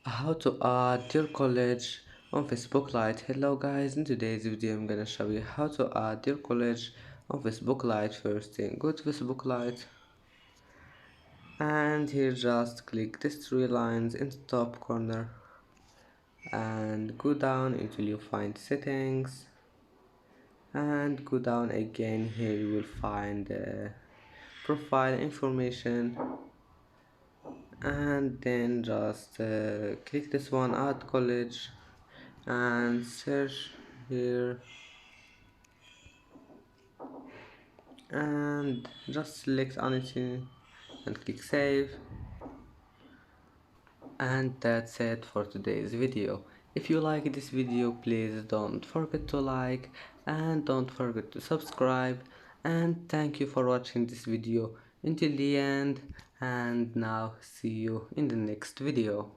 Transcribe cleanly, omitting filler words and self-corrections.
How to add your college on Facebook Lite. Hello guys, in today's video I'm gonna show you how to add your college on Facebook Lite. First thing, go to Facebook Lite and here just click these three lines in the top corner and go down until you find settings and go down again. Here you will find profile information and then just click this one, add college, and search here and just select anything and click save. And that's it for today's video. If you like this video, please don't forget to like and don't forget to subscribe, and thank you for watching this video until the end, and now see you in the next video.